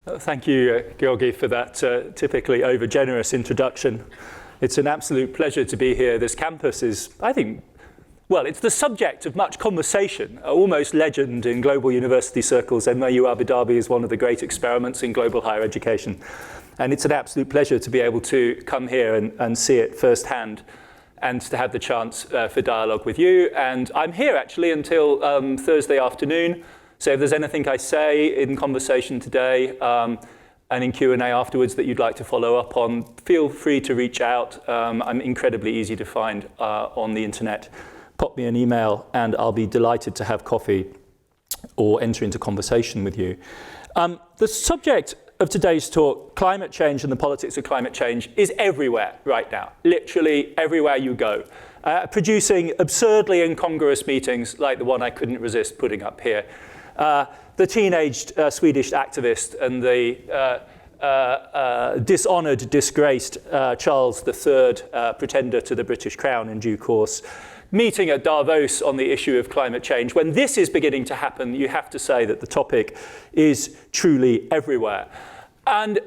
Thank you, Georgi, for that typically over-generous introduction. It's an absolute pleasure to be here. This campus is, I think, well, it's the subject of much conversation, almost legend in global university circles. NYU Abu Dhabi is one of the great experiments in global higher education. And it's an absolute pleasure to be able to come here and see it firsthand and to have the chance for dialogue with you. And I'm here actually until Thursday afternoon. So if there's anything I say in conversation today and in Q&A afterwards that you'd like to follow up on, feel free to reach out. I'm incredibly easy to find on the internet. Pop me an email and I'll be delighted to have coffee or enter into conversation with you. The subject of today's talk, climate change and the politics of climate change, is everywhere right now, literally everywhere you go, producing absurdly incongruous meetings like the one I couldn't resist putting up here. The teenaged Swedish activist and the dishonoured, disgraced Charles III, pretender to the British crown in due course, meeting at Davos on the issue of climate change. When this is beginning to happen, you have to say that the topic is truly everywhere. And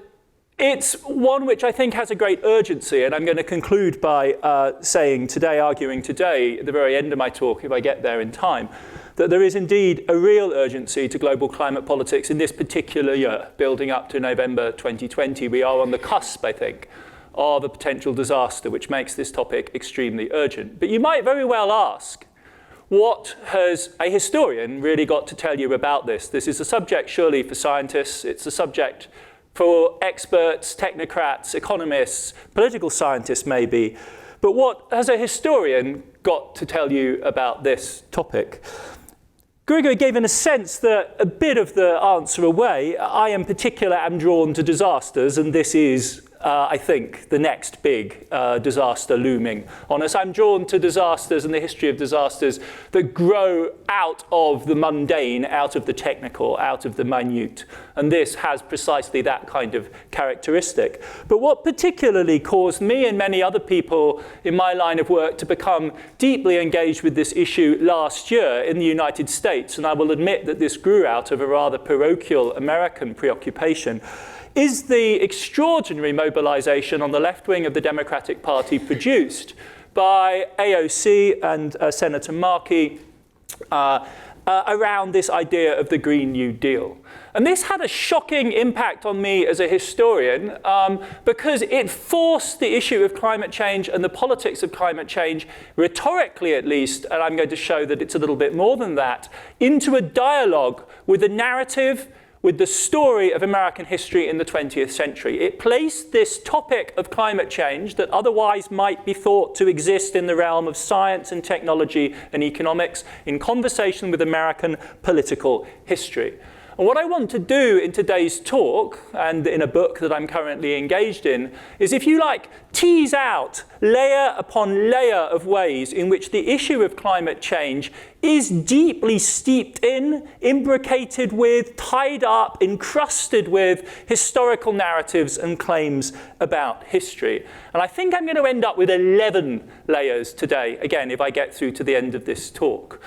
it's one which I think has a great urgency, and I'm going to conclude by saying today, arguing today, at the very end of my talk, if I get there in time, that there is indeed a real urgency to global climate politics in this particular year, building up to November 2020. We are on the cusp, I think, of a potential disaster, which makes this topic extremely urgent. But you might very well ask, what has a historian really got to tell you about this? This is a subject surely for scientists. It's a subject for experts, technocrats, economists, political scientists maybe. But what has a historian got to tell you about this topic? Grigory gave in a sense a bit of the answer away. I in particular am drawn to disasters, and this is, I think, the next big disaster looming on us. I'm drawn to disasters and the history of disasters that grow out of the mundane, out of the technical, out of the minute. And this has precisely that kind of characteristic. But what particularly caused me and many other people in my line of work to become deeply engaged with this issue last year in the United States, and I will admit that this grew out of a rather parochial American preoccupation, is the extraordinary mobilization on the left wing of the Democratic Party produced by AOC and Senator Markey around this idea of the Green New Deal. And this had a shocking impact on me as a historian because it forced the issue of climate change and the politics of climate change, rhetorically at least, and I'm going to show that it's a little bit more than that, into a dialogue with the narrative, with the story of American history in the 20th century. It placed this topic of climate change that otherwise might be thought to exist in the realm of science and technology and economics in conversation with American political history. And what I want to do in today's talk, and in a book that I'm currently engaged in, is, if you like, tease out layer upon layer of ways in which the issue of climate change is deeply steeped in, imbricated with, tied up, encrusted with historical narratives and claims about history. And I think I'm going to end up with 11 layers today, again, if I get through to the end of this talk,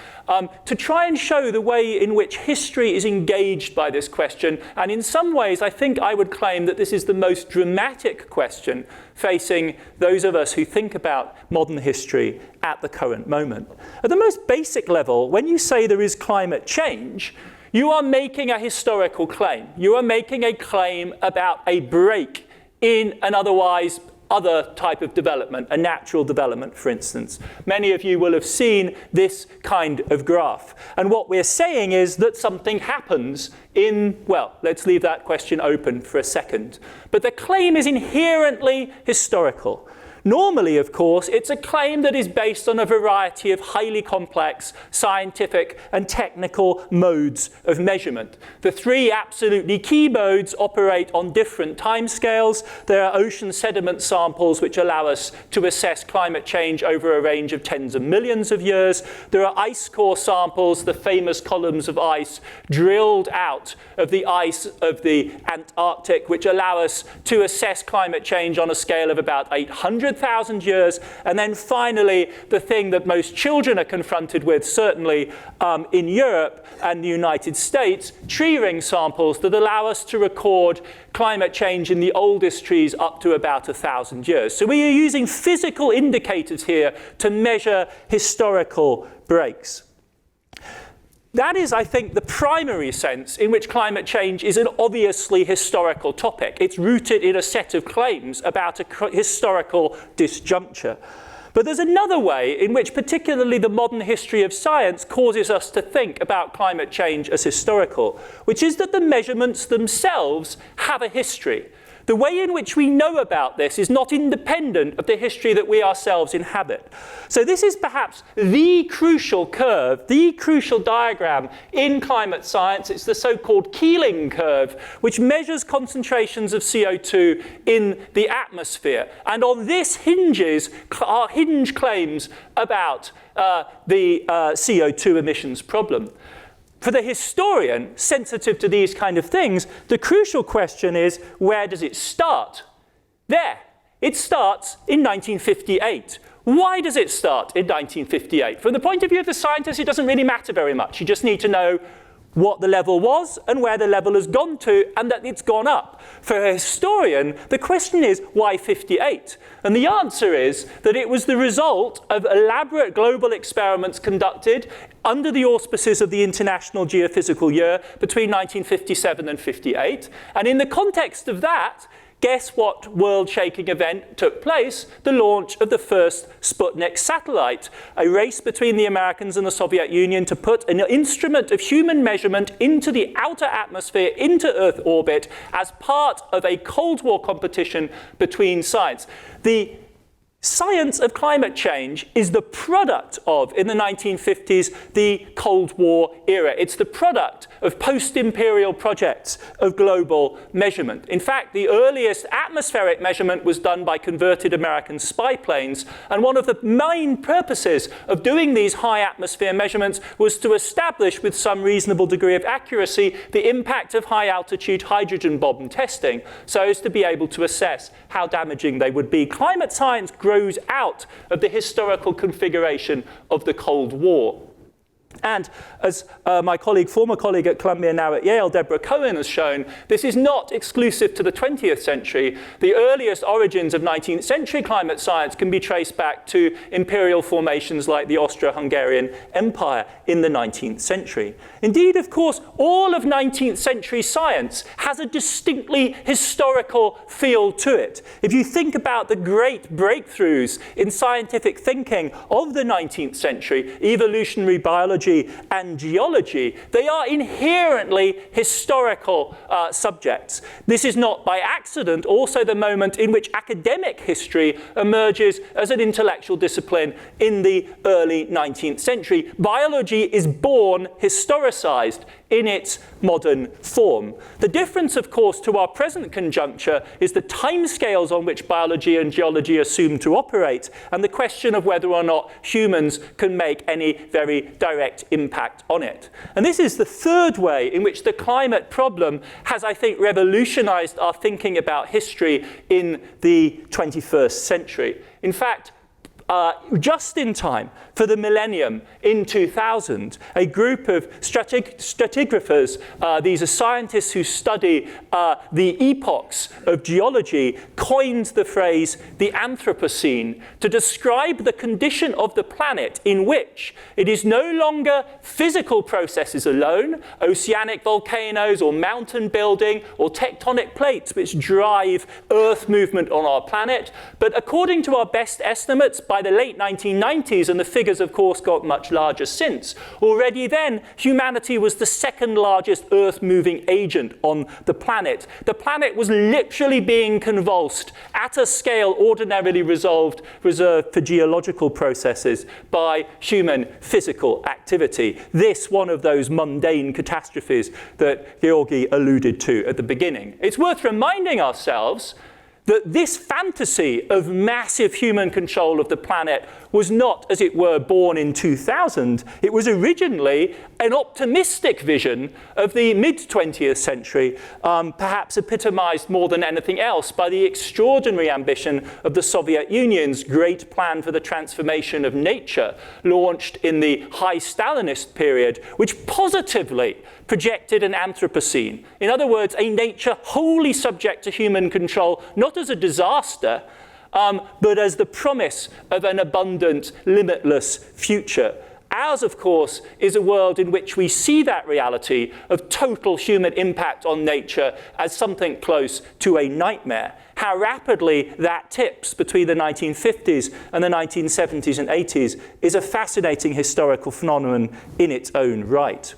to try and show the way in which history is engaged by this question. And in some ways, I think I would claim that this is the most dramatic question facing those of us who think about modern history at the current moment. At the most basic level, when you say there is climate change, you are making a historical claim. You are making a claim about a break in an otherwise other type of development, a natural development, for instance. Many of you will have seen this kind of graph. And what we're saying is that something happens in, well, let's leave that question open for a second. But the claim is inherently historical. Normally, of course, it's a claim that is based on a variety of highly complex scientific and technical modes of measurement. The three absolutely key modes operate on different timescales. There are ocean sediment samples which allow us to assess climate change over a range of tens of millions of years. There are ice core samples, the famous columns of ice drilled out of the ice of the Antarctic, which allow us to assess climate change on a scale of about 800 100,000 years, and then finally the thing that most children are confronted with, certainly in Europe and the United States, tree ring samples that allow us to record climate change in the oldest trees up to about 1,000 years. So we are using physical indicators here to measure historical breaks. That is, I think, the primary sense in which climate change is an obviously historical topic. It's rooted in a set of claims about a historical disjuncture. But there's another way in which particularly the modern history of science causes us to think about climate change as historical, which is that the measurements themselves have a history. The way in which we know about this is not independent of the history that we ourselves inhabit. So this is perhaps the crucial curve, the crucial diagram in climate science. It's the so-called Keeling curve, which measures concentrations of CO2 in the atmosphere. And on this hinge claims about the CO2 emissions problem. For the historian, sensitive to these kind of things, the crucial question is, where does it start? There. It starts in 1958. Why does it start in 1958? From the point of view of the scientist, it doesn't really matter very much. You just need to know what the level was and where the level has gone to, and that it's gone up. For a historian, the question is, why 58? And the answer is that it was the result of elaborate global experiments conducted under the auspices of the International Geophysical Year between 1957 and 58. And in the context of that, guess what world-shaking event took place? The launch of the first Sputnik satellite, a race between the Americans and the Soviet Union to put an instrument of human measurement into the outer atmosphere, into Earth orbit, as part of a Cold War competition between science. The science of climate change is the product of, in the 1950s, the Cold War era. It's the product of post-imperial projects of global measurement. In fact, the earliest atmospheric measurement was done by converted American spy planes, and one of the main purposes of doing these high atmosphere measurements was to establish, with some reasonable degree of accuracy, the impact of high-altitude hydrogen bomb testing, so as to be able to assess how damaging they would be. Climate science grows out of the historical configuration of the Cold War. And as my former colleague at Columbia, now at Yale, Deborah Cohen, has shown, this is not exclusive to the 20th century. The earliest origins of 19th century climate science can be traced back to imperial formations like the Austro-Hungarian Empire in the 19th century. Indeed, of course, all of 19th century science has a distinctly historical feel to it. If you think about the great breakthroughs in scientific thinking of the 19th century, evolutionary biology and geology, they are inherently historical subjects. This is not by accident also the moment in which academic history emerges as an intellectual discipline in the early 19th century. Biology is born historicized in its modern form. The difference, of course, to our present conjuncture is the timescales on which biology and geology assume to operate, and the question of whether or not humans can make any very direct impact on it. And this is the third way in which the climate problem has, I think, revolutionized our thinking about history in the 21st century. In fact, just in time for the millennium in 2000, a group of stratigraphers, these are scientists who study the epochs of geology, coined the phrase the Anthropocene to describe the condition of the planet in which it is no longer physical processes alone, oceanic volcanoes or mountain building or tectonic plates which drive Earth movement on our planet, but according to our best estimates, by the late 1990s, and the figures, of course, got much larger since, already then, humanity was the second largest Earth-moving agent on the planet. The planet was literally being convulsed at a scale ordinarily reserved for geological processes by human physical activity. This one of those mundane catastrophes that Georgi alluded to at the beginning. It's worth reminding ourselves that this fantasy of massive human control of the planet was not, as it were, born in 2000. It was originally an optimistic vision of the mid-20th century, perhaps epitomized more than anything else by the extraordinary ambition of the Soviet Union's great plan for the transformation of nature, launched in the high Stalinist period, which positively projected an Anthropocene. In other words, a nature wholly subject to human control, not as a disaster, but as the promise of an abundant, limitless future. Ours, of course, is a world in which we see that reality of total human impact on nature as something close to a nightmare. How rapidly that tips between the 1950s and the 1970s and 80s is a fascinating historical phenomenon in its own right.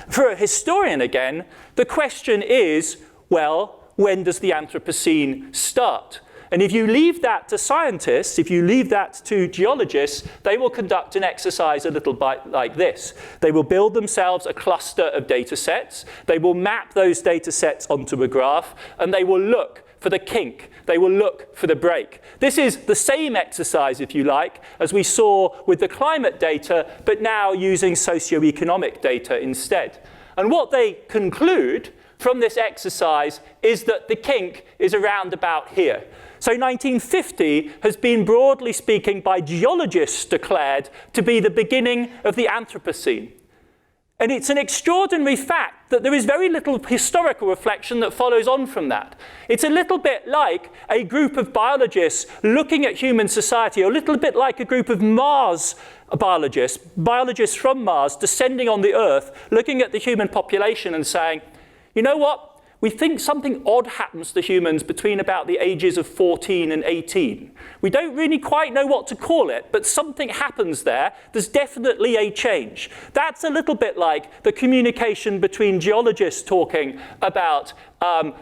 For a historian, again, the question is, well, when does the Anthropocene start? And if you leave that to scientists, if you leave that to geologists, they will conduct an exercise a little bit like this. They will build themselves a cluster of data sets. They will map those data sets onto a graph, and they will look for the kink. They will look for the break. This is the same exercise, if you like, as we saw with the climate data, but now using socioeconomic data instead. And what they conclude from this exercise is that the kink is around about here. So 1950 has been, broadly speaking, by geologists declared to be the beginning of the Anthropocene. And it's an extraordinary fact that there is very little historical reflection that follows on from that. It's a little bit like a group of biologists looking at human society, or a little bit like a group of Mars biologists from Mars descending on the Earth, looking at the human population and saying, you know what? We think something odd happens to humans between about the ages of 14 and 18. We don't really quite know what to call it, but something happens there. There's definitely a change. That's a little bit like the communication between geologists talking about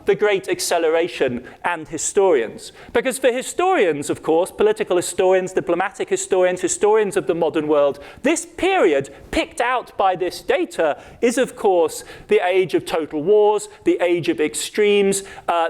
the Great Acceleration and historians. Because for historians, of course, political historians, diplomatic historians, historians of the modern world, this period picked out by this data is, of course, the age of total wars, the age of extremes,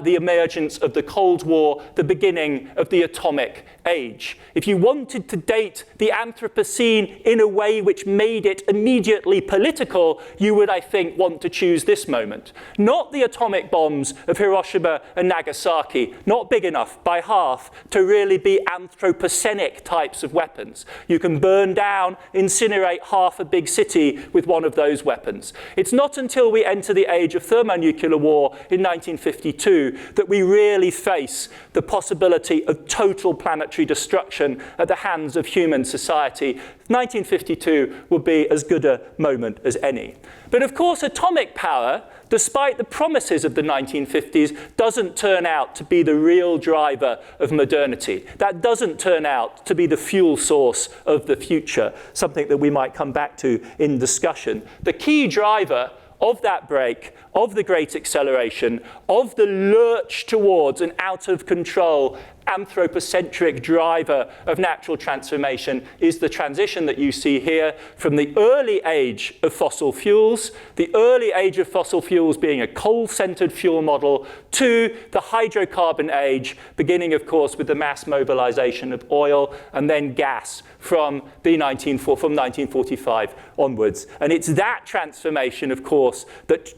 the emergence of the Cold War, the beginning of the atomic age. If you wanted to date the Anthropocene in a way which made it immediately political, you would, I think, want to choose this moment. Not the atomic bombs of Hiroshima and Nagasaki, not big enough by half to really be Anthropocenic types of weapons. You can burn down, incinerate half a big city with one of those weapons. It's not until we enter the age of thermonuclear war in 1952 that we really face the possibility of total planetary destruction at the hands of human society. 1952 will be as good a moment as any. But of course, atomic power, despite the promises of the 1950s, doesn't turn out to be the real driver of modernity. That doesn't turn out to be the fuel source of the future, something that we might come back to in discussion. The key driver of that break, of the Great Acceleration, of the lurch towards an out-of-control anthropocentric driver of natural transformation is the transition that you see here from the early age of fossil fuels, the early age of fossil fuels being a coal-centered fuel model, to the hydrocarbon age, beginning, of course, with the mass mobilization of oil, and then gas from 1945 onwards. And it's that transformation, of course, that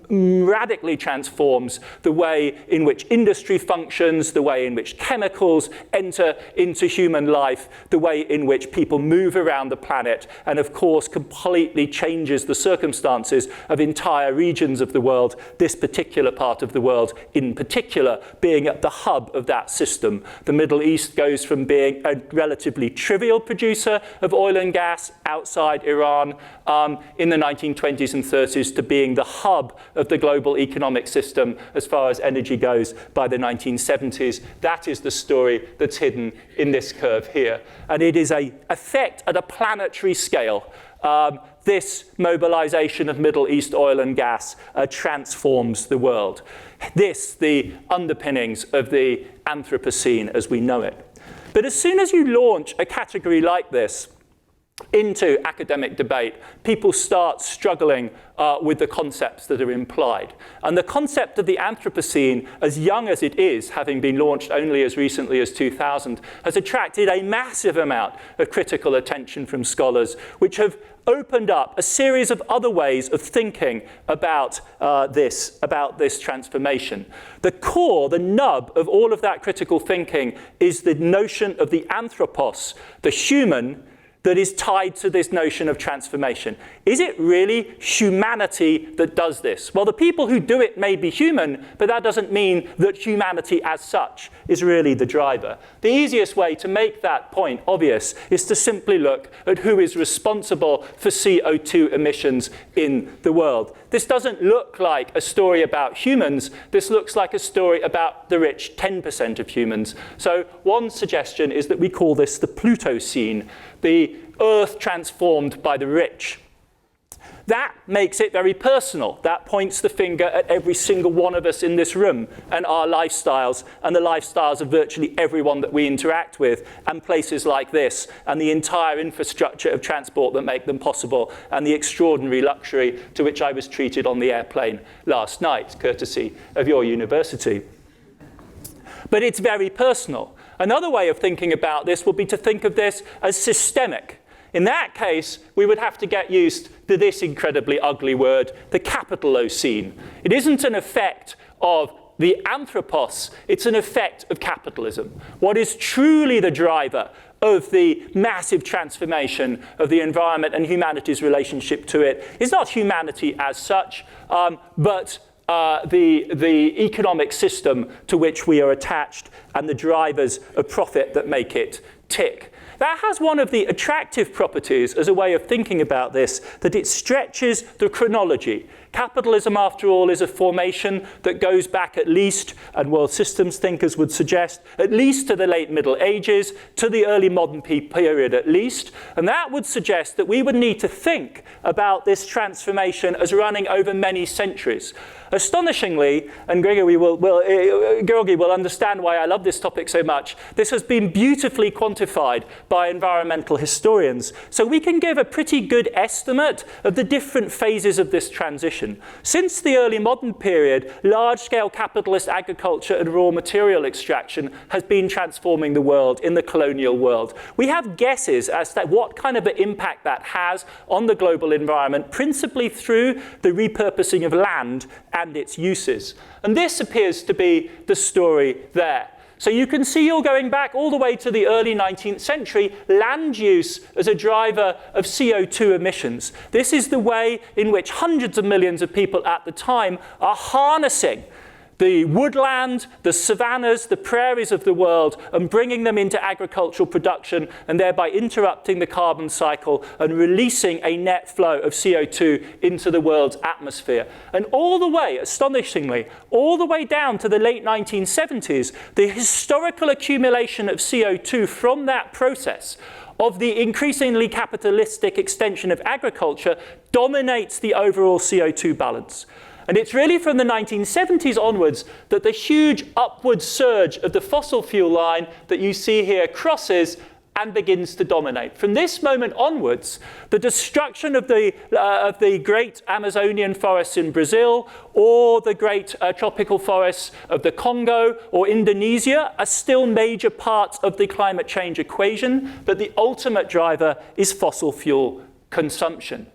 radically transforms the way in which industry functions, the way in which chemicals enter into human life, the way in which people move around the planet, and of course completely changes the circumstances of entire regions of the world, this particular part of the world in particular being at the hub of that system. The Middle East goes from being a relatively trivial producer of oil and gas outside Iran in the 1920s and 30s to being the hub of the global economic system as far as energy goes by the 1970s. That is the story that's hidden in this curve here. And it is an effect at a planetary scale. This mobilization of Middle East oil and gas transforms the world. This, the underpinnings of the Anthropocene as we know it. But as soon as you launch a category like this, into academic debate, people start struggling with the concepts that are implied. And the concept of the Anthropocene, as young as it is, having been launched only as recently as 2000, has attracted a massive amount of critical attention from scholars, which have opened up a series of other ways of thinking about this transformation. The core, the nub of all of that critical thinking is the notion of the anthropos, the human, that is tied to this notion of transformation. Is it really humanity that does this? Well, the people who do it may be human, but that doesn't mean that humanity as such is really the driver. The easiest way to make that point obvious is to simply look at who is responsible for CO2 emissions in the world. This doesn't look like a story about humans. This looks like a story about the rich 10% of humans. So one suggestion is that we call this the Plutocene, the earth transformed by the rich. That makes it very personal. That points the finger at every single one of us in this room and our lifestyles and the lifestyles of virtually everyone that we interact with, and places like this and the entire infrastructure of transport that make them possible, and the extraordinary luxury to which I was treated on the airplane last night, courtesy of your university. But it's very personal. Another way of thinking about this would be to think of this as systemic. In that case, we would have to get used to this incredibly ugly word, the Capitalocene. It isn't an effect of the anthropos, it's an effect of capitalism. What is truly the driver of the massive transformation of the environment and humanity's relationship to it is not humanity as such, but the economic system to which we are attached and the drivers of profit that make it tick. That has one of the attractive properties as a way of thinking about this, that it stretches the chronology. Capitalism, after all, is a formation that goes back at least, and world systems thinkers would suggest, at least to the late Middle Ages, to the early modern period at least. And that would suggest that we would need to think about this transformation as running over many centuries. Astonishingly, and Georgi will understand why I love this topic so much, this has been beautifully quantified by environmental historians. So we can give a pretty good estimate of the different phases of this transition. Since the early modern period, large-scale capitalist agriculture and raw material extraction has been transforming the world in the colonial world. We have guesses as to what kind of an impact that has on the global environment, principally through the repurposing of land and its uses. And this appears to be the story there. So you can see you're going back all the way to the early 19th century, land use as a driver of CO2 emissions. This is the way in which hundreds of millions of people at the time are harnessing the woodland, the savannas, the prairies of the world, and bringing them into agricultural production, and thereby interrupting the carbon cycle and releasing a net flow of CO2 into the world's atmosphere. And all the way, astonishingly, all the way down to the late 1970s, the historical accumulation of CO2 from that process of the increasingly capitalistic extension of agriculture dominates the overall CO2 balance. And it's really from the 1970s onwards that the huge upward surge of the fossil fuel line that you see here crosses and begins to dominate. From this moment onwards, the destruction of the great Amazonian forests in Brazil, or the great tropical forests of the Congo or Indonesia are still major parts of the climate change equation, but the ultimate driver is fossil fuel consumption.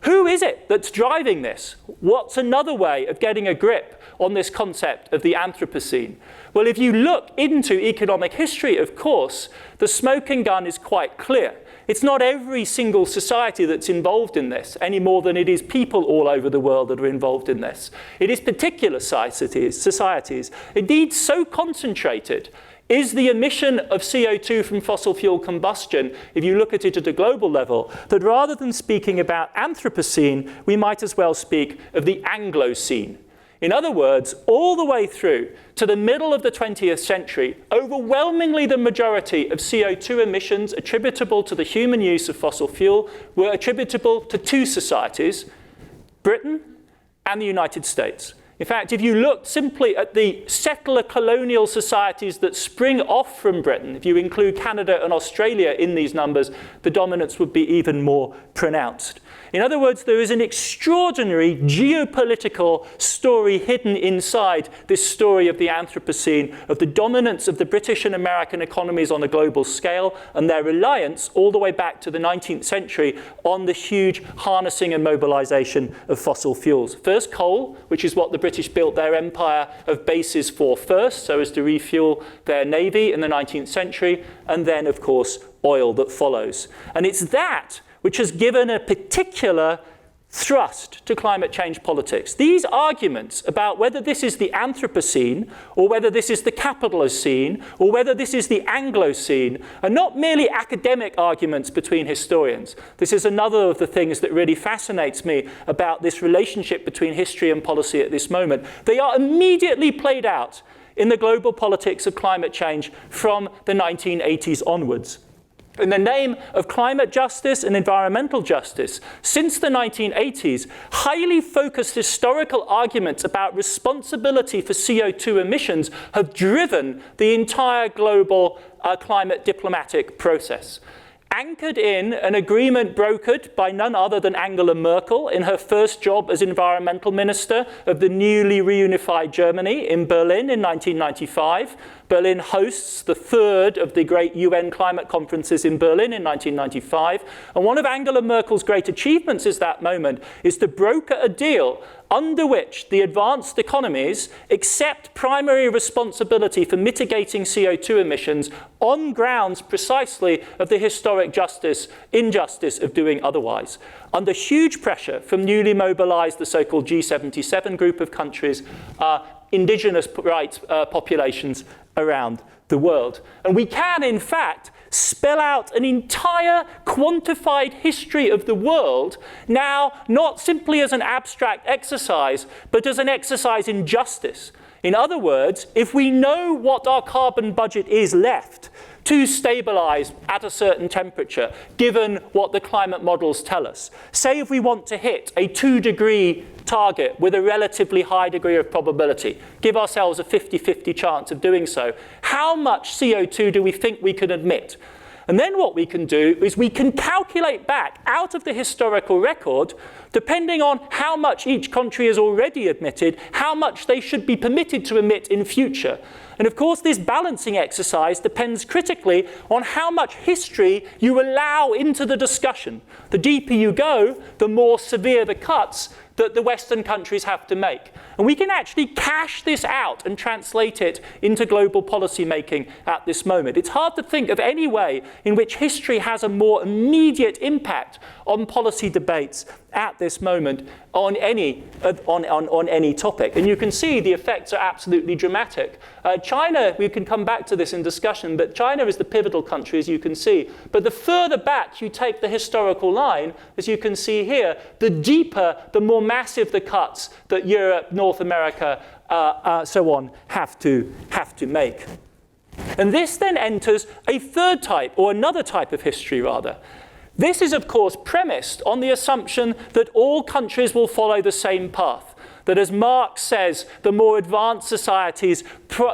Who is it that's driving this? What's another way of getting a grip on this concept of the Anthropocene? Well, if you look into economic history, of course, the smoking gun is quite clear. It's not every single society that's involved in this, any more than it is people all over the world that are involved in this. It is particular societies, indeed so concentrated is the emission of CO2 from fossil fuel combustion, if you look at it at a global level, that rather than speaking about Anthropocene, we might as well speak of the Anglocene. In other words, all the way through to the middle of the 20th century, overwhelmingly the majority of CO2 emissions attributable to the human use of fossil fuel were attributable to two societies, Britain and the United States. In fact, if you look simply at the settler colonial societies that spring off from Britain, if you include Canada and Australia in these numbers, the dominance would be even more pronounced. In other words, there is an extraordinary geopolitical story hidden inside this story of the Anthropocene, of the dominance of the British and American economies on a global scale, and their reliance all the way back to the 19th century on the huge harnessing and mobilization of fossil fuels. First coal, which is what the British built their empire of bases for first, so as to refuel their navy in the 19th century, and then, of course, oil that follows. And it's that which has given a particular thrust to climate change politics. These arguments about whether this is the Anthropocene, or whether this is the Capitalocene, or whether this is the Anglocene, are not merely academic arguments between historians. This is another of the things that really fascinates me about this relationship between history and policy at this moment. They are immediately played out in the global politics of climate change from the 1980s onwards. In the name of climate justice and environmental justice, since the 1980s, highly focused historical arguments about responsibility for CO2 emissions have driven the entire global climate diplomatic process. Anchored in an agreement brokered by none other than Angela Merkel in her first job as environmental minister of the newly reunified Germany in Berlin in 1995. Berlin hosts the third of the great UN climate conferences in Berlin in 1995. And one of Angela Merkel's great achievements at that moment is to broker a deal under which the advanced economies accept primary responsibility for mitigating CO2 emissions on grounds precisely of the historic injustice of doing otherwise. Under huge pressure from newly mobilized, the so-called G77 group of countries, indigenous rights populations around the world. And we can, in fact, spell out an entire quantified history of the world now, not simply as an abstract exercise, but as an exercise in justice. In other words, if we know what our carbon budget is left to stabilize at a certain temperature, given what the climate models tell us. Say if we want to hit a 2-degree target with a relatively high degree of probability, give ourselves a 50-50 chance of doing so, how much CO2 do we think we can emit? And then what we can do is we can calculate back out of the historical record, depending on how much each country has already emitted, how much they should be permitted to emit in future. And of course, this balancing exercise depends critically on how much history you allow into the discussion. The deeper you go, the more severe the cuts that the Western countries have to make. And we can actually cash this out and translate it into global policy making at this moment. It's hard to think of any way in which history has a more immediate impact on policy debates at this moment on any topic. And you can see the effects are absolutely dramatic. China, we can come back to this in discussion, but China is the pivotal country, as you can see. But the further back you take the historical line, as you can see here, the deeper, the more massive the cuts that Europe, North America, so on, have to make. And this then enters a third type, or another type of history, rather. This is, of course, premised on the assumption that all countries will follow the same path. That, as Marx says, the more advanced societies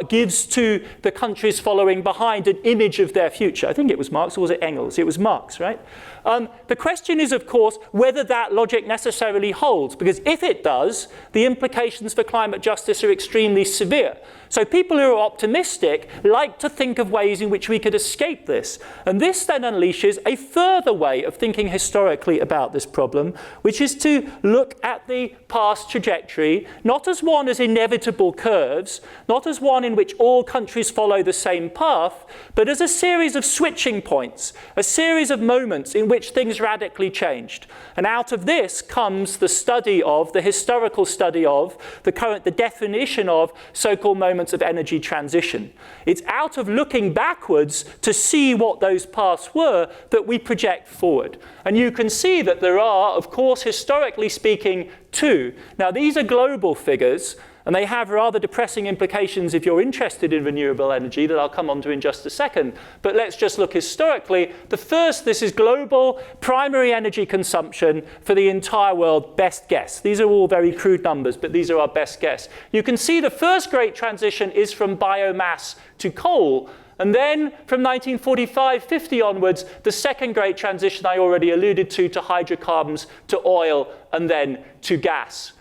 gives to the countries following behind an image of their future. I think it was Marx, or was it Engels? It was Marx, right? The question is, of course, whether that logic necessarily holds, because if it does, the implications for climate justice are extremely severe. So people who are optimistic like to think of ways in which we could escape this. And this then unleashes a further way of thinking historically about this problem, which is to look at the past trajectory, not as one as inevitable curves, not as one in which all countries follow the same path, but as a series of switching points, a series of moments in which things radically changed. And out of this comes the study of, the historical study of, the definition of so-called moments of energy transition. It's out of looking backwards to see what those paths were that we project forward. And you can see that there are, of course, historically speaking, two. Now, these are global figures. And they have rather depressing implications if you're interested in renewable energy that I'll come on to in just a second. But let's just look historically. The first, this is global primary energy consumption for the entire world, best guess. These are all very crude numbers, but these are our best guess. You can see the first great transition is from biomass to coal. And then from 1945-50 onwards, the second great transition I already alluded to hydrocarbons, to oil, and then to gas.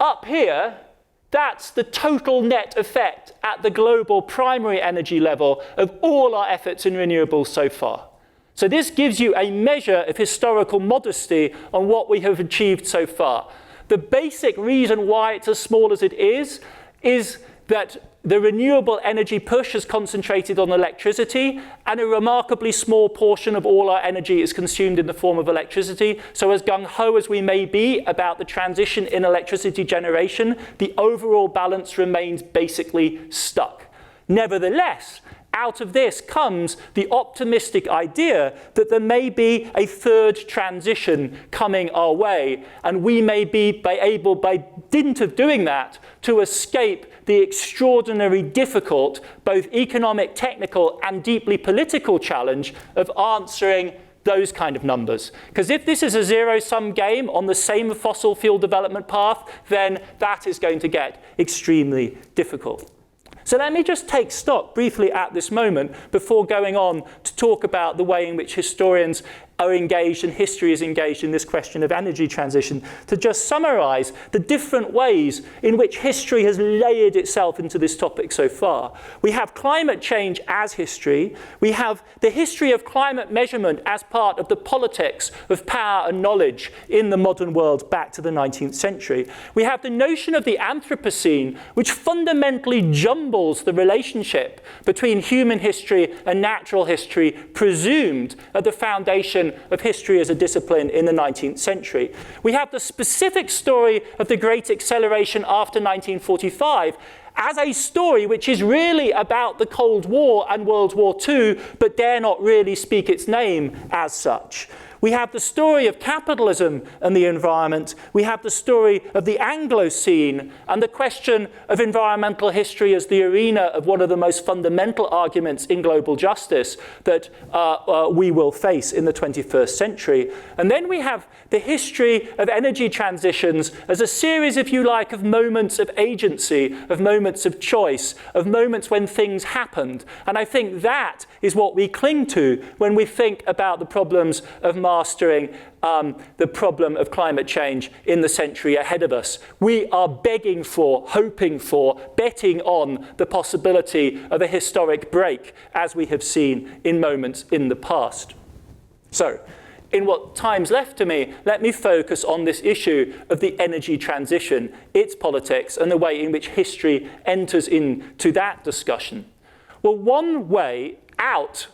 Up here, that's the total net effect at the global primary energy level of all our efforts in renewables so far. So this gives you a measure of historical modesty on what we have achieved so far. The basic reason why it's as small as it is that the renewable energy push is concentrated on electricity, and a remarkably small portion of all our energy is consumed in the form of electricity. So as gung-ho as we may be about the transition in electricity generation, the overall balance remains basically stuck. Nevertheless, out of this comes the optimistic idea that there may be a third transition coming our way, and we may be able, by dint of doing that, to escape the extraordinary difficult, both economic, technical, and deeply political challenge of answering those kind of numbers. Because if this is a zero-sum game on the same fossil fuel development path, then that is going to get extremely difficult. So let me just take stock briefly at this moment before going on to talk about the way in which historians are engaged and history is engaged in this question of energy transition, to just summarize the different ways in which history has layered itself into this topic so far. We have climate change as history. We have the history of climate measurement as part of the politics of power and knowledge in the modern world back to the 19th century. We have the notion of the Anthropocene, which fundamentally jumbles the relationship between human history and natural history, presumed at the foundation of history as a discipline in the 19th century. We have the specific story of the Great Acceleration after 1945 as a story which is really about the Cold War and World War II, but dare not really speak its name as such. We have the story of capitalism and the environment. We have the story of the Anglocene and the question of environmental history as the arena of one of the most fundamental arguments in global justice that we will face in the 21st century. And then we have the history of energy transitions as a series, if you like, of moments of agency, of moments of choice, of moments when things happened. And I think that is what we cling to when we think about the problems of mastering the problem of climate change in the century ahead of us. We are begging for, hoping for, betting on the possibility of a historic break, as we have seen in moments in the past. So, in what time's left to me, let me focus on this issue of the energy transition, its politics, and the way in which history enters into that discussion. Well, one way out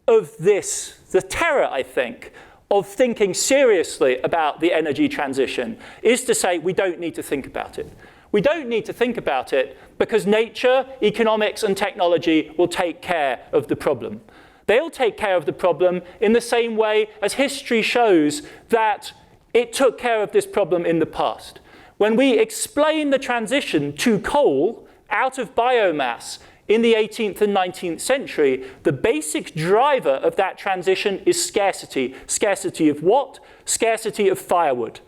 of this, the terror, I think, of thinking seriously about the energy transition is to say we don't need to think about it. We don't need to think about it because nature, economics, and technology will take care of the problem. They'll take care of the problem in the same way as history shows that it took care of this problem in the past. When we explain the transition to coal out of biomass in the 18th and 19th century, the basic driver of that transition is scarcity. Scarcity of what? Scarcity of firewood.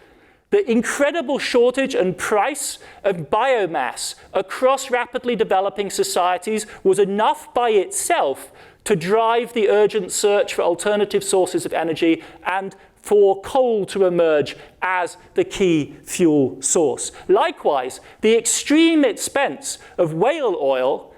The incredible shortage and price of biomass across rapidly developing societies was enough by itself to drive the urgent search for alternative sources of energy and for coal to emerge as the key fuel source. Likewise, the extreme expense of whale oil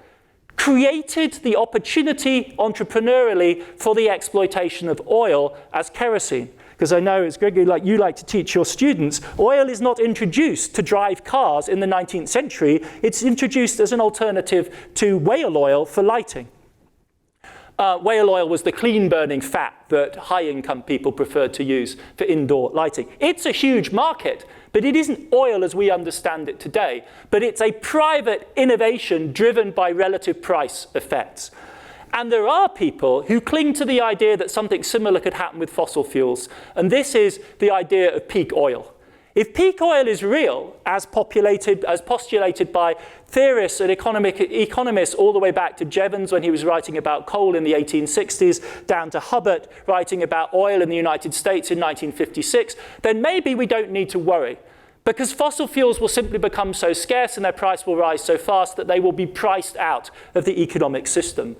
created the opportunity entrepreneurially for the exploitation of oil as kerosene. Because I know, as Gregory, like you like to teach your students, oil is not introduced to drive cars in the 19th century. It's introduced as an alternative to whale oil for lighting. Whale oil was the clean-burning fat that high-income people preferred to use for indoor lighting. It's a huge market, but it isn't oil as we understand it today. But it's a private innovation driven by relative price effects. And there are people who cling to the idea that something similar could happen with fossil fuels. And this is the idea of peak oil. If peak oil is real, as postulated by theorists and economists all the way back to Jevons when he was writing about coal in the 1860s, down to Hubbard writing about oil in the United States in 1956, then maybe we don't need to worry, because fossil fuels will simply become so scarce and their price will rise so fast that they will be priced out of the economic system.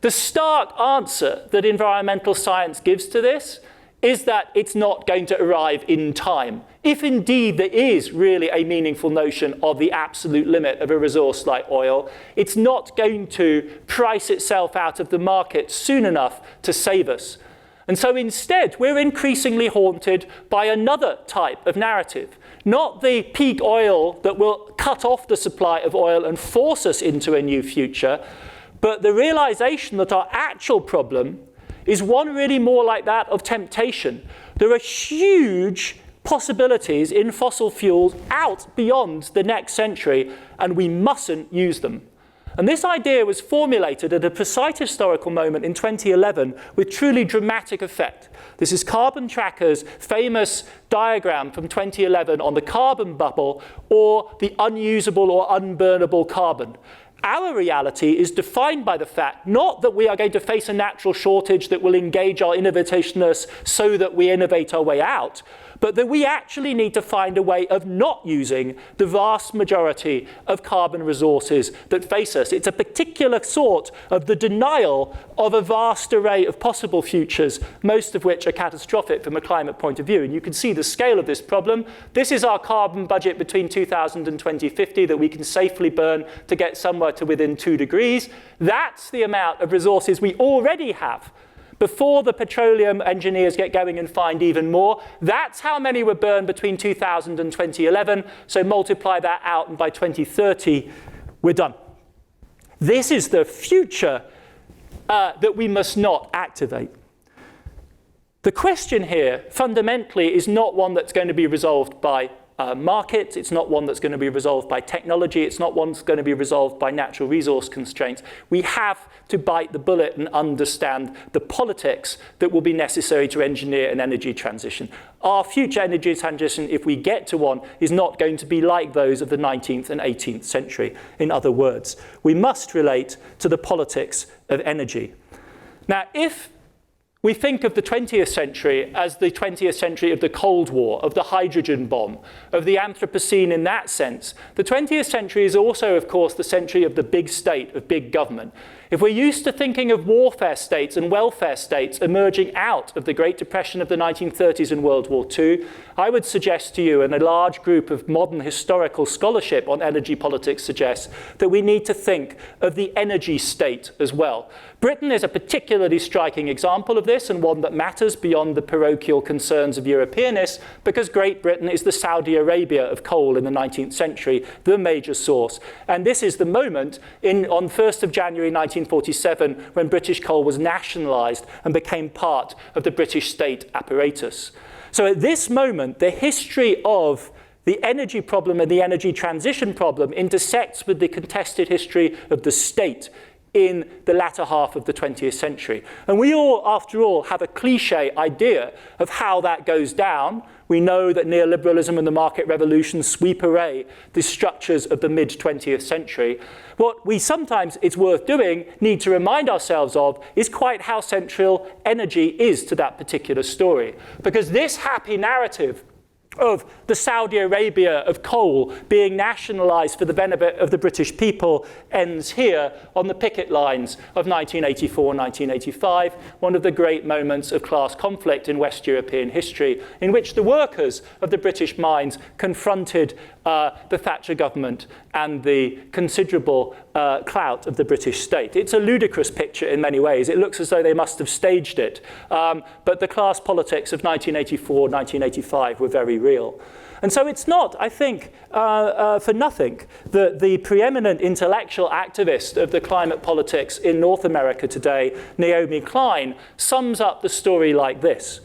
The stark answer that environmental science gives to this is that it's not going to arrive in time. If indeed there is really a meaningful notion of the absolute limit of a resource like oil, it's not going to price itself out of the market soon enough to save us. And so instead, we're increasingly haunted by another type of narrative. Not the peak oil that will cut off the supply of oil and force us into a new future, but the realization that our actual problem is one really more like that of temptation. There are huge possibilities in fossil fuels out beyond the next century, and we mustn't use them. And this idea was formulated at a precise historical moment in 2011 with truly dramatic effect. This is Carbon Tracker's famous diagram from 2011 on the carbon bubble, or the unusable or unburnable carbon. Our reality is defined by the fact not that we are going to face a natural shortage that will engage our innovativeness so that we innovate our way out, but that we actually need to find a way of not using the vast majority of carbon resources that face us. It's a particular sort of the denial of a vast array of possible futures, most of which are catastrophic from a climate point of view. And you can see the scale of this problem. This is our carbon budget between 2000 and 2050 that we can safely burn to get somewhere to within 2 degrees. That's the amount of resources we already have. Before the petroleum engineers get going and find even more, that's how many were burned between 2000 and 2011. So multiply that out, and by 2030, we're done. This is the future that we must not activate. The question here, fundamentally, is not one that's going to be resolved by markets. It's not one that's going to be resolved by technology. It's not one that's going to be resolved by natural resource constraints. We have to bite the bullet and understand the politics that will be necessary to engineer an energy transition. Our future energy transition, if we get to one, is not going to be like those of the 19th and 18th century. In other words, we must relate to the politics of energy. Now, if we think of the 20th century as the 20th century of the Cold War, of the hydrogen bomb, of the Anthropocene in that sense. The 20th century is also, of course, the century of the big state, of big government. If we're used to thinking of warfare states and welfare states emerging out of the Great Depression of the 1930s and World War II, I would suggest to you, and a large group of modern historical scholarship on energy politics suggests, that we need to think of the energy state as well. Britain is a particularly striking example of this, and one that matters beyond the parochial concerns of Europeanists, because Great Britain is the Saudi Arabia of coal in the 19th century, the major source. And this is the moment on 1st of January 1947 when British coal was nationalised and became part of the British state apparatus. So at this moment, the history of the energy problem and the energy transition problem intersects with the contested history of the state in the latter half of the 20th century. And we all, after all, have a cliche idea of how that goes down. We know that neoliberalism and the market revolution sweep away the structures of the mid-20th century. What we sometimes, it's worth doing, need to remind ourselves of is quite how central energy is to that particular story. Because this happy narrative of the Saudi Arabia of coal being nationalised for the benefit of the British people ends here on the picket lines of 1984-1985, one of the great moments of class conflict in West European history, in which the workers of the British mines confronted the Thatcher government and the considerable clout of the British state. It's a ludicrous picture in many ways. It looks as though they must have staged it. But the class politics of 1984-1985 were very real. And so it's not, I think, for nothing that the preeminent intellectual activist of the climate politics in North America today, Naomi Klein, sums up the story like this.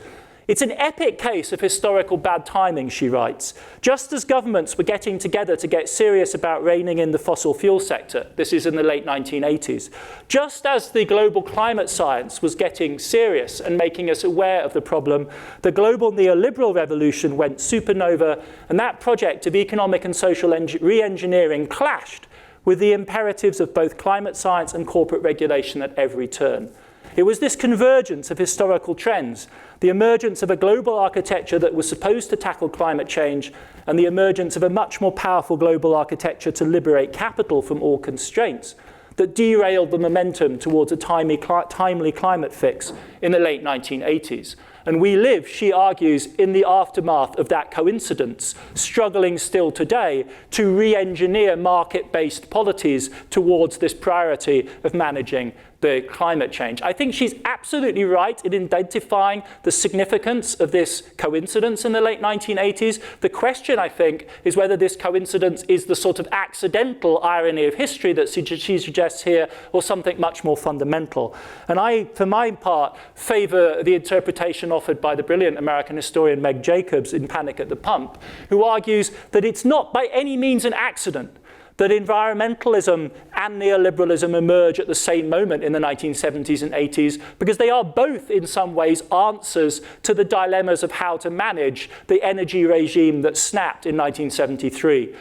It's an epic case of historical bad timing, she writes. Just as governments were getting together to get serious about reining in the fossil fuel sector, this is in the late 1980s, just as the global climate science was getting serious and making us aware of the problem, the global neoliberal revolution went supernova, and that project of economic and social re-engineering clashed with the imperatives of both climate science and corporate regulation at every turn. It was this convergence of historical trends, the emergence of a global architecture that was supposed to tackle climate change, and the emergence of a much more powerful global architecture to liberate capital from all constraints, that derailed the momentum towards a timely climate fix in the late 1980s. And we live, she argues, in the aftermath of that coincidence, struggling still today to re-engineer market-based policies towards this priority of managing the climate change. I think she's absolutely right in identifying the significance of this coincidence in the late 1980s. The question, I think, is whether this coincidence is the sort of accidental irony of history that she suggests here, or something much more fundamental. And I, for my part, favor the interpretation offered by the brilliant American historian Meg Jacobs in Panic at the Pump, who argues that it's not by any means an accident that environmentalism and neoliberalism emerge at the same moment in the 1970s and 80s, because they are both, in some ways, answers to the dilemmas of how to manage the energy regime that snapped in 1973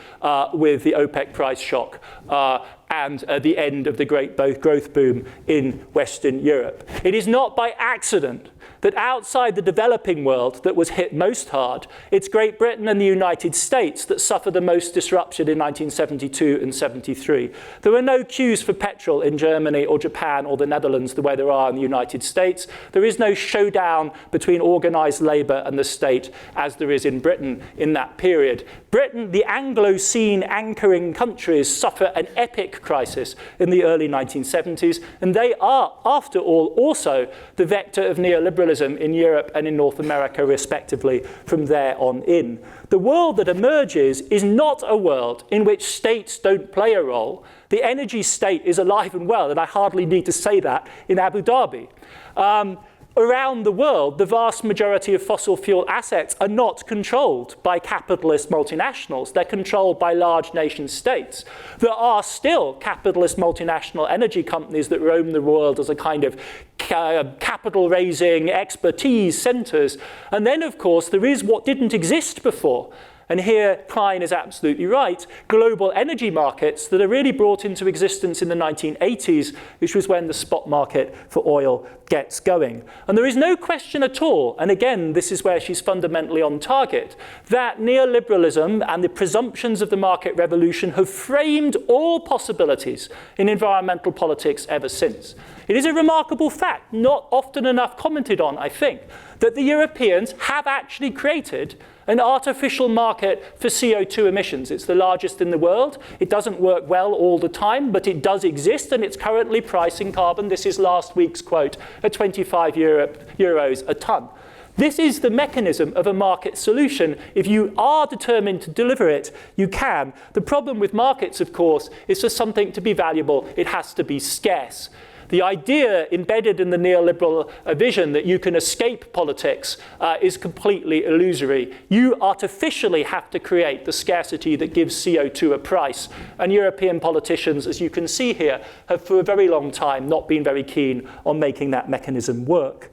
with the OPEC price shock and the end of the great growth boom in Western Europe. It is not by accident that outside the developing world that was hit most hard, it's Great Britain and the United States that suffered the most disruption in 1972 and 73. There were no queues for petrol in Germany or Japan or the Netherlands the way there are in the United States. There is no showdown between organised labour and the state as there is in Britain in that period. Britain, the Anglo-scene anchoring countries, suffer an epic crisis in the early 1970s, and they are, after all, also the vector of neoliberalism in Europe and in North America, respectively, from there on in. The world that emerges is not a world in which states don't play a role. The energy state is alive and well, and I hardly need to say that in Abu Dhabi. Around the world, the vast majority of fossil fuel assets are not controlled by capitalist multinationals. They're controlled by large nation states. There are still capitalist multinational energy companies that roam the world as a kind of capital-raising expertise centers. And then, of course, there is what didn't exist before. And here, Klein is absolutely right, global energy markets that are really brought into existence in the 1980s, which was when the spot market for oil gets going. And there is no question at all, and again, this is where she's fundamentally on target, that neoliberalism and the presumptions of the market revolution have framed all possibilities in environmental politics ever since. It is a remarkable fact, not often enough commented on, I think, that the Europeans have actually created an artificial market for CO2 emissions. It's the largest in the world. It doesn't work well all the time, but it does exist, and it's currently pricing carbon. This is last week's quote, at 25 euros a tonne. This is the mechanism of a market solution. If you are determined to deliver it, you can. The problem with markets, of course, is for something to be valuable, it has to be scarce. The idea embedded in the neoliberal vision that you can escape politics is completely illusory. You artificially have to create the scarcity that gives CO2 a price. And European politicians, as you can see here, have for a very long time not been very keen on making that mechanism work.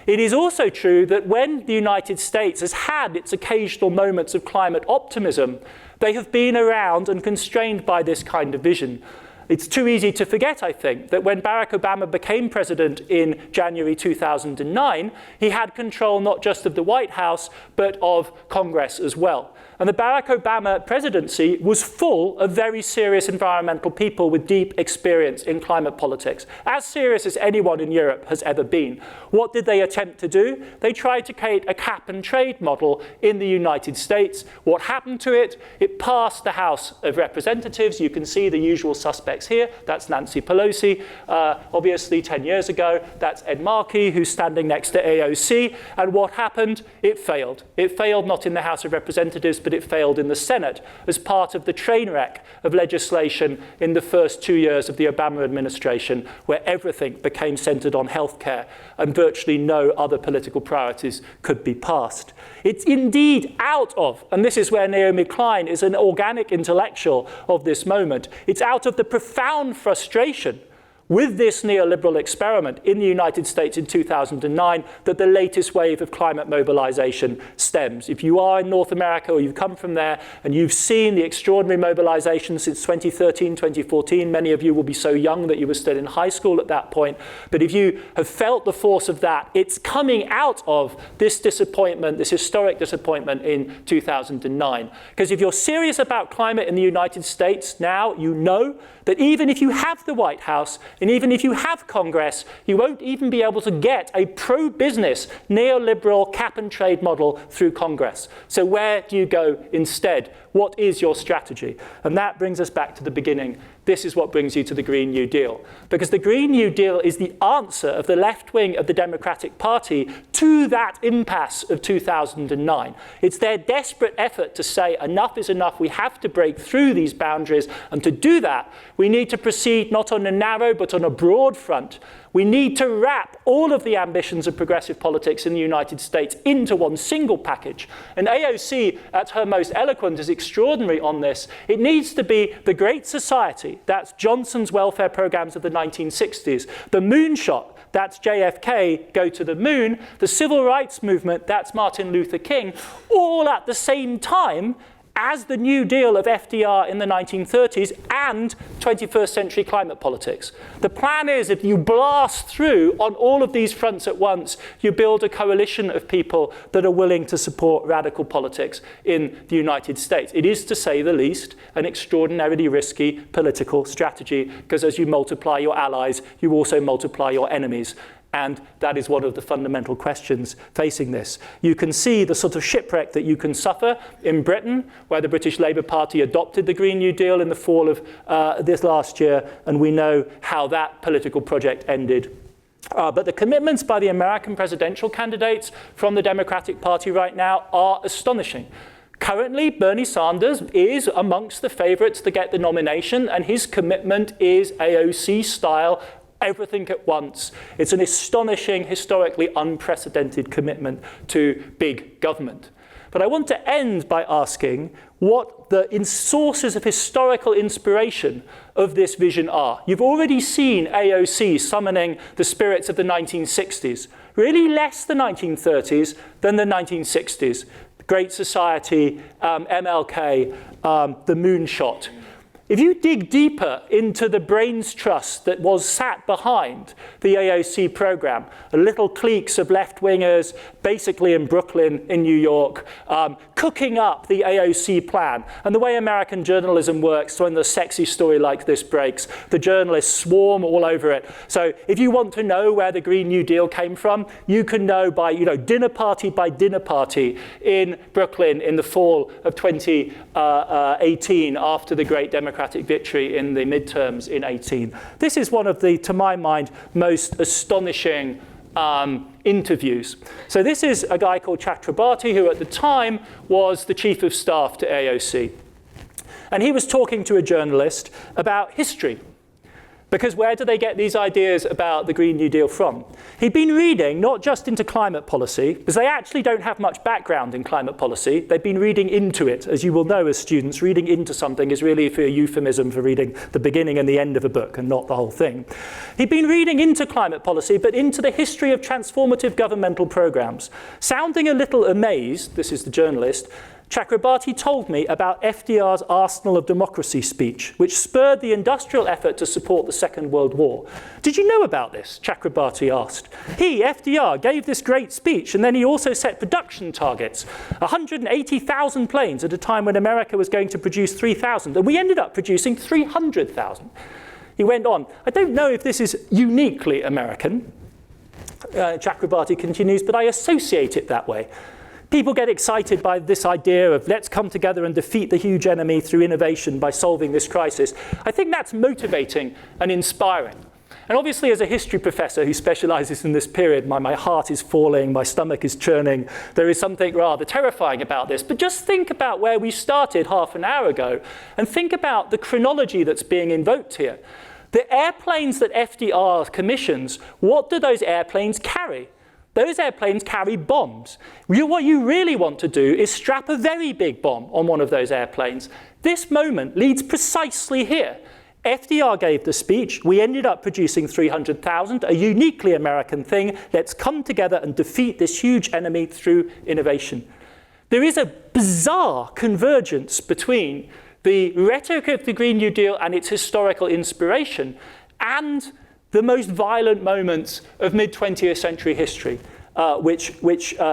It is also true that when the United States has had its occasional moments of climate optimism, they have been around and constrained by this kind of vision. It's too easy to forget, I think, that when Barack Obama became president in January 2009, he had control not just of the White House, but of Congress as well. And the Barack Obama presidency was full of very serious environmental people with deep experience in climate politics, as serious as anyone in Europe has ever been. What did they attempt to do? They tried to create a cap and trade model in the United States. What happened to it? It passed the House of Representatives. You can see the usual suspects here. That's Nancy Pelosi, obviously 10 years ago. That's Ed Markey, who's standing next to AOC. And what happened? It failed. It failed not in the House of Representatives, but but it failed in the Senate as part of the train wreck of legislation in the first 2 years of the Obama administration, where everything became centered on healthcare and virtually no other political priorities could be passed. It's indeed out of, and this is where Naomi Klein is an organic intellectual of this moment, it's out of the profound frustration with this neoliberal experiment in the United States in 2009 that the latest wave of climate mobilization stems. If you are in North America or you've come from there and you've seen the extraordinary mobilization since 2013, 2014, many of you will be so young that you were still in high school at that point, but if you have felt the force of that, it's coming out of this disappointment, this historic disappointment in 2009. Because if you're serious about climate in the United States now, you know that even if you have the White House and even if you have Congress, you won't even be able to get a pro-business neoliberal cap-and-trade model through Congress. So where do you go instead? What is your strategy? And that brings us back to the beginning. This is what brings you to the Green New Deal. Because the Green New Deal is the answer of the left wing of the Democratic Party to that impasse of 2009. It's their desperate effort to say enough is enough, we have to break through these boundaries, and to do that, we need to proceed not on a narrow but on a broad front. We need to wrap all of the ambitions of progressive politics in the United States into one single package. And AOC, at her most eloquent, is extraordinary on this. It needs to be the Great Society, that's Johnson's welfare programs of the 1960s, the moonshot, that's JFK, go to the moon, the civil rights movement, that's Martin Luther King, all at the same time as the New Deal of FDR in the 1930s and 21st century climate politics. The plan is if you blast through on all of these fronts at once, you build a coalition of people that are willing to support radical politics in the United States. It is, to say the least, an extraordinarily risky political strategy, because as you multiply your allies, you also multiply your enemies. And that is one of the fundamental questions facing this. You can see the sort of shipwreck that you can suffer in Britain, where the British Labour Party adopted the Green New Deal in the fall of this last year, and we know how that political project ended. But the commitments by the American presidential candidates from the Democratic Party right now are astonishing. Currently, Bernie Sanders is amongst the favourites to get the nomination, and his commitment is AOC style, everything at once. It's an astonishing, historically unprecedented commitment to big government. But I want to end by asking what the sources of historical inspiration of this vision are. You've already seen AOC summoning the spirits of the 1960s, really less the 1930s than the 1960s. Great Society, MLK, the moonshot. If you dig deeper into the brains trust that was sat behind the AOC program, little cliques of left-wingers, basically in Brooklyn, in New York, cooking up the AOC plan. And the way American journalism works, when the sexy story like this breaks, the journalists swarm all over it. So if you want to know where the Green New Deal came from, you can know by dinner party by dinner party in Brooklyn in the fall of 2018 after the great Democratic victory in the midterms in 18. This is one of the, to my mind, most astonishing interviews. So this is a guy called Chakrabarti, who at the time was the chief of staff to AOC. And he was talking to a journalist about history. Because where do they get these ideas about the Green New Deal from? He'd been reading not just into climate policy, because they actually don't have much background in climate policy. They've been reading into it. As you will know as students, reading into something is really a euphemism for reading the beginning and the end of a book and not the whole thing. He'd been reading into climate policy, but into the history of transformative governmental programs. Sounding a little amazed, this is the journalist, Chakrabarti told me about FDR's Arsenal of Democracy speech, which spurred the industrial effort to support the Second World War. Did you know about this? Chakrabarti asked. He, FDR, gave this great speech, and then he also set production targets. 180,000 planes at a time when America was going to produce 3,000, and we ended up producing 300,000. He went on, I don't know if this is uniquely American, Chakrabarti continues, but I associate it that way. People get excited by this idea of let's come together and defeat the huge enemy through innovation by solving this crisis. I think that's motivating and inspiring. And obviously, as a history professor who specializes in this period, my heart is falling, my stomach is churning. There is something rather terrifying about this. But just think about where we started half an hour ago, and think about the chronology that's being invoked here. The airplanes that FDR commissions, what do those airplanes carry? Those airplanes carry bombs. What you really want to do is strap a very big bomb on one of those airplanes. This moment leads precisely here. FDR gave the speech. We ended up producing 300,000, a uniquely American thing. Let's come together and defeat this huge enemy through innovation. There is a bizarre convergence between the rhetoric of the Green New Deal and its historical inspiration and the most violent moments of mid-20th century history, which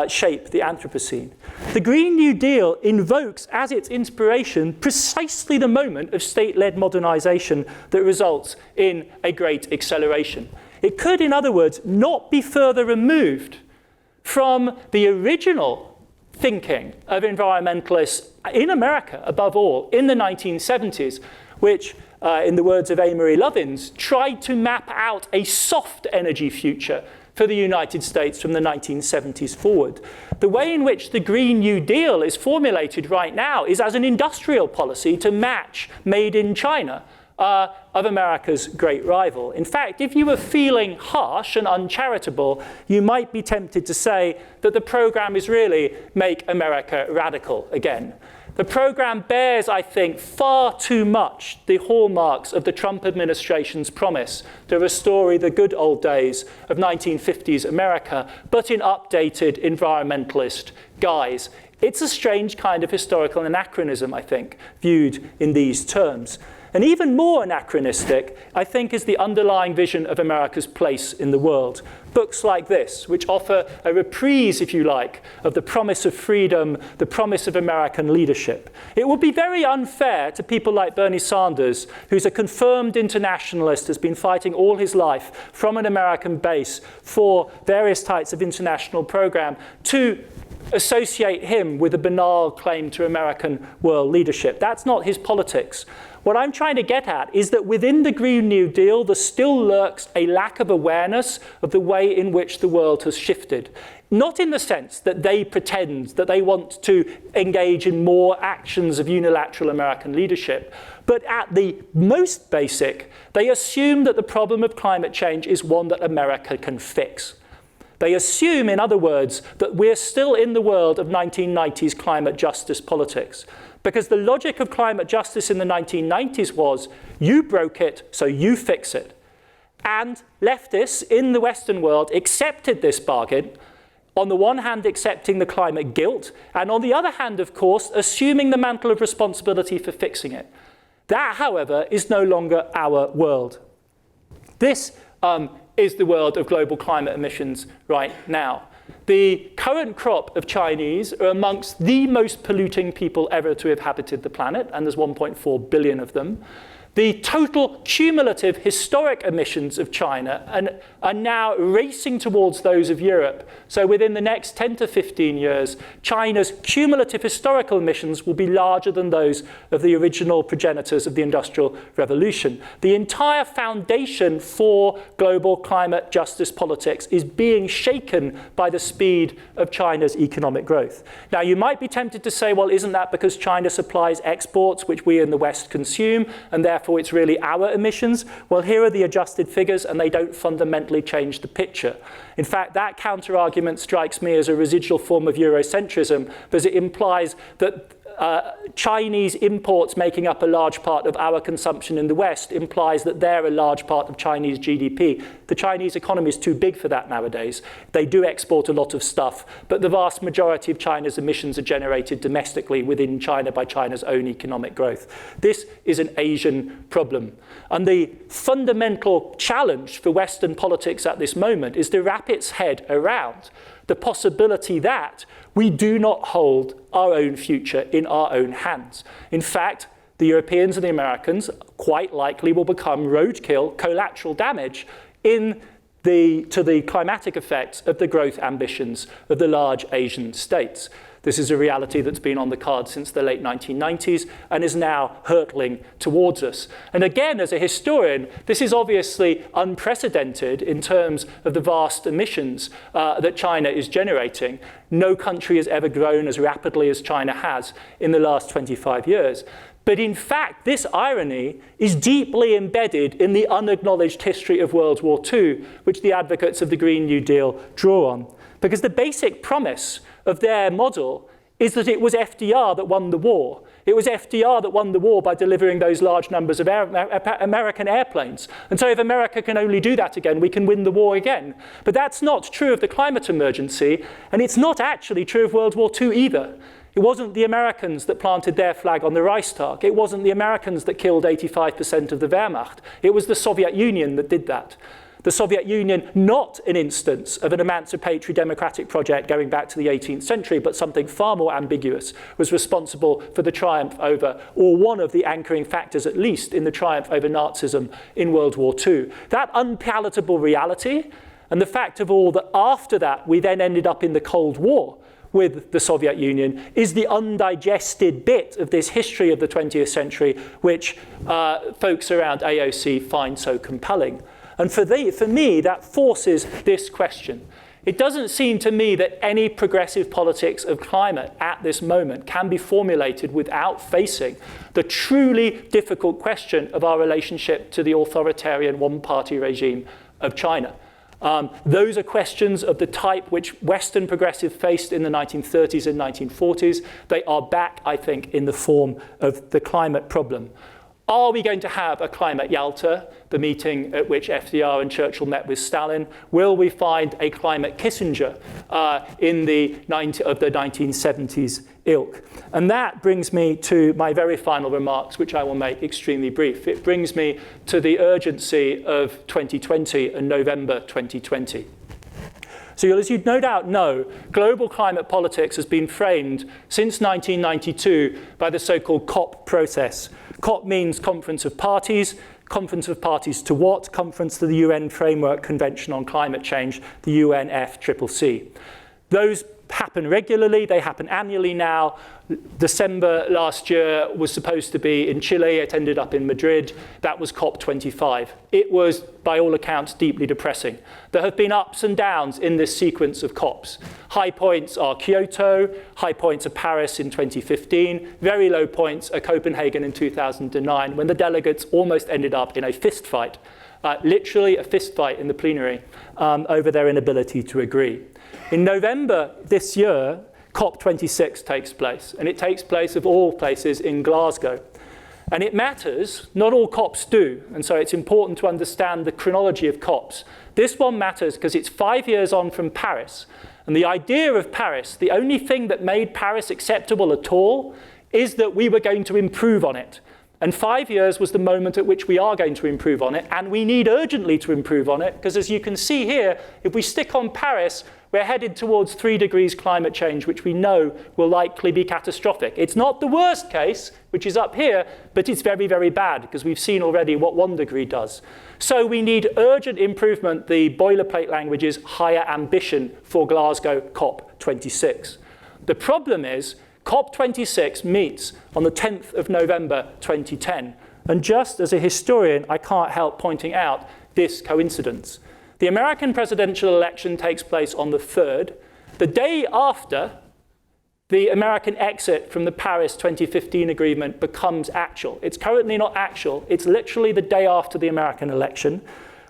shape the Anthropocene. The Green New Deal invokes as its inspiration precisely the moment of state-led modernization that results in a great acceleration. It could, in other words, not be further removed from the original thinking of environmentalists in America, above all, in the 1970s, which, in the words of Amory Lovins, tried to map out a soft energy future for the United States from the 1970s forward. The way in which the Green New Deal is formulated right now is as an industrial policy to match made in China of America's great rival. In fact, if you were feeling harsh and uncharitable, you might be tempted to say that the program is really make America radical again. The program bears, I think, far too much the hallmarks of the Trump administration's promise to restore the good old days of 1950s America, but in updated environmentalist guise. It's a strange kind of historical anachronism, I think, viewed in these terms. And even more anachronistic, I think, is the underlying vision of America's place in the world. Books like this, which offer a reprise, if you like, of the promise of freedom, the promise of American leadership. It would be very unfair to people like Bernie Sanders, who's a confirmed internationalist, has been fighting all his life from an American base for various types of international program, to associate him with a banal claim to American world leadership. That's not his politics. What I'm trying to get at is that within the Green New Deal, there still lurks a lack of awareness of the way in which the world has shifted. Not in the sense that they pretend that they want to engage in more actions of unilateral American leadership, but at the most basic, they assume that the problem of climate change is one that America can fix. They assume, in other words, that we're still in the world of 1990s climate justice politics. Because the logic of climate justice in the 1990s was, you broke it, so you fix it. And leftists in the Western world accepted this bargain, on the one hand accepting the climate guilt, and on the other hand, of course, assuming the mantle of responsibility for fixing it. That, however, is no longer our world. This is the world of global climate emissions right now. The current crop of Chinese are amongst the most polluting people ever to have inhabited the planet, and there's 1.4 billion of them. The total cumulative historic emissions of China are now racing towards those of Europe. So within the next 10 to 15 years, China's cumulative historical emissions will be larger than those of the original progenitors of the Industrial Revolution. The entire foundation for global climate justice politics is being shaken by the speed of China's economic growth. Now, you might be tempted to say, well, isn't that because China supplies exports which we in the West consume, and therefore it's really our emissions? Well, here are the adjusted figures, and they don't fundamentally change the picture. In fact, that counter-argument strikes me as a residual form of Eurocentrism, because it implies that Chinese imports making up a large part of our consumption in the West implies that they're a large part of Chinese GDP. The Chinese economy is too big for that nowadays. They do export a lot of stuff, but the vast majority of China's emissions are generated domestically within China by China's own economic growth. This is an Asian problem. And the fundamental challenge for Western politics at this moment is to wrap its head around the possibility that we do not hold our own future in our own hands. In fact, the Europeans and the Americans quite likely will become roadkill, collateral damage to the climatic effects of the growth ambitions of the large Asian states. This is a reality that's been on the cards since the late 1990s and is now hurtling towards us. And again, as a historian, this is obviously unprecedented in terms of the vast emissions that China is generating. No country has ever grown as rapidly as China has in the last 25 years. But in fact, this irony is deeply embedded in the unacknowledged history of World War II, which the advocates of the Green New Deal draw on. Because the basic promise of their model is that it was FDR that won the war. It was FDR that won the war by delivering those large numbers of American airplanes. And so if America can only do that again, we can win the war again. But that's not true of the climate emergency, and it's not actually true of World War II either. It wasn't the Americans that planted their flag on the Reichstag. It wasn't the Americans that killed 85% of the Wehrmacht. It was the Soviet Union that did that. The Soviet Union, not an instance of an emancipatory democratic project going back to the 18th century, but something far more ambiguous, was responsible for the triumph over, or one of the anchoring factors at least, in the triumph over Nazism in World War II. That unpalatable reality, and the fact of all that after that we then ended up in the Cold War with the Soviet Union, is the undigested bit of this history of the 20th century, which folks around AOC find so compelling. And for me, that forces this question. It doesn't seem to me that any progressive politics of climate at this moment can be formulated without facing the truly difficult question of our relationship to the authoritarian one-party regime of China. Those are questions of the type which Western progressives faced in the 1930s and 1940s. They are back, I think, in the form of the climate problem. Are we going to have a climate Yalta, the meeting at which FDR and Churchill met with Stalin? Will we find a climate Kissinger in the 1970s ilk? And that brings me to my very final remarks, which I will make extremely brief. It brings me to the urgency of 2020 and November 2020. So as you no doubt know, global climate politics has been framed since 1992 by the so-called COP process. COP means Conference of Parties. Conference of Parties to what? Conference to the UN Framework Convention on Climate Change, the UNFCCC. Those happen regularly. They happen annually now. December last year was supposed to be in Chile. It ended up in Madrid. That was COP25. It was, by all accounts, deeply depressing. There have been ups and downs in this sequence of COPs. High points are Kyoto. High points are Paris in 2015. Very low points are Copenhagen in 2009, when the delegates almost ended up in a fist fight, literally a fist fight in the plenary over their inability to agree. In November this year, COP26 takes place, and it takes place of all places in Glasgow. And it matters, not all COPs do, and so it's important to understand the chronology of COPs. This one matters because it's 5 years on from Paris, and the idea of Paris, the only thing that made Paris acceptable at all, is that we were going to improve on it. And 5 years was the moment at which we are going to improve on it, and we need urgently to improve on it, because as you can see here, if we stick on Paris, we're headed towards 3 degrees climate change, which we know will likely be catastrophic. It's not the worst case, which is up here, but it's very, very bad, because we've seen already what 1 degree does. So we need urgent improvement. The boilerplate language is higher ambition for Glasgow COP26. The problem is COP26 meets on the 10th of November 2010. And just as a historian, I can't help pointing out this coincidence. The American presidential election takes place on the 3rd. The day after, the American exit from the Paris 2015 agreement becomes actual. It's currently not actual. It's literally the day after the American election.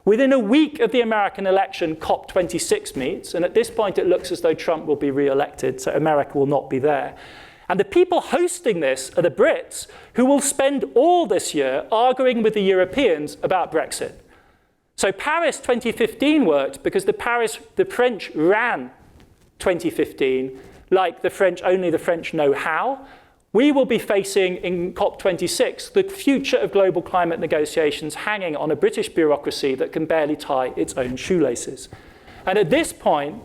Within a week of the American election, COP26 meets. And at this point, it looks as though Trump will be re-elected, so America will not be there. And the people hosting this are the Brits, who will spend all this year arguing with the Europeans about Brexit. So Paris 2015 worked because the French ran 2015 like only the French know how. We will be facing in COP26 the future of global climate negotiations hanging on a British bureaucracy that can barely tie its own shoelaces. And at this point,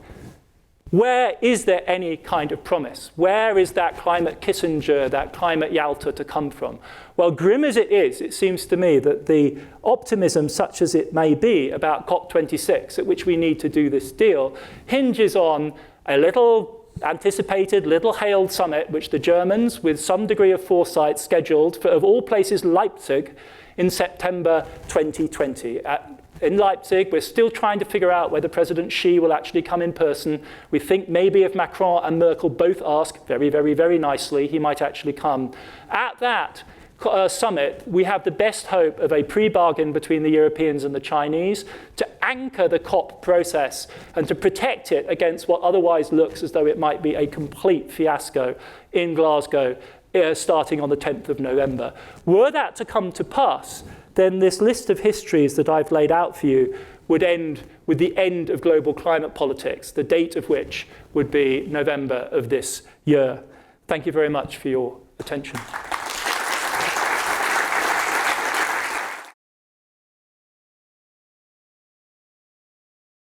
where is there any kind of promise? Where is that climate Kissinger, that climate Yalta to come from? Well, grim as it is, it seems to me that the optimism, such as it may be, about COP26, at which we need to do this deal, hinges on a little anticipated, little-hailed summit, which the Germans, with some degree of foresight, scheduled for, of all places, Leipzig in September 2020. In Leipzig, we're still trying to figure out whether President Xi will actually come in person. We think maybe if Macron and Merkel both ask very, very, very nicely, he might actually come. At that summit, we have the best hope of a pre-bargain between the Europeans and the Chinese to anchor the COP process and to protect it against what otherwise looks as though it might be a complete fiasco in Glasgow, starting on the 10th of November. Were that to come to pass, then this list of histories that I've laid out for you would end with the end of global climate politics, the date of which would be November of this year. Thank you very much for your attention.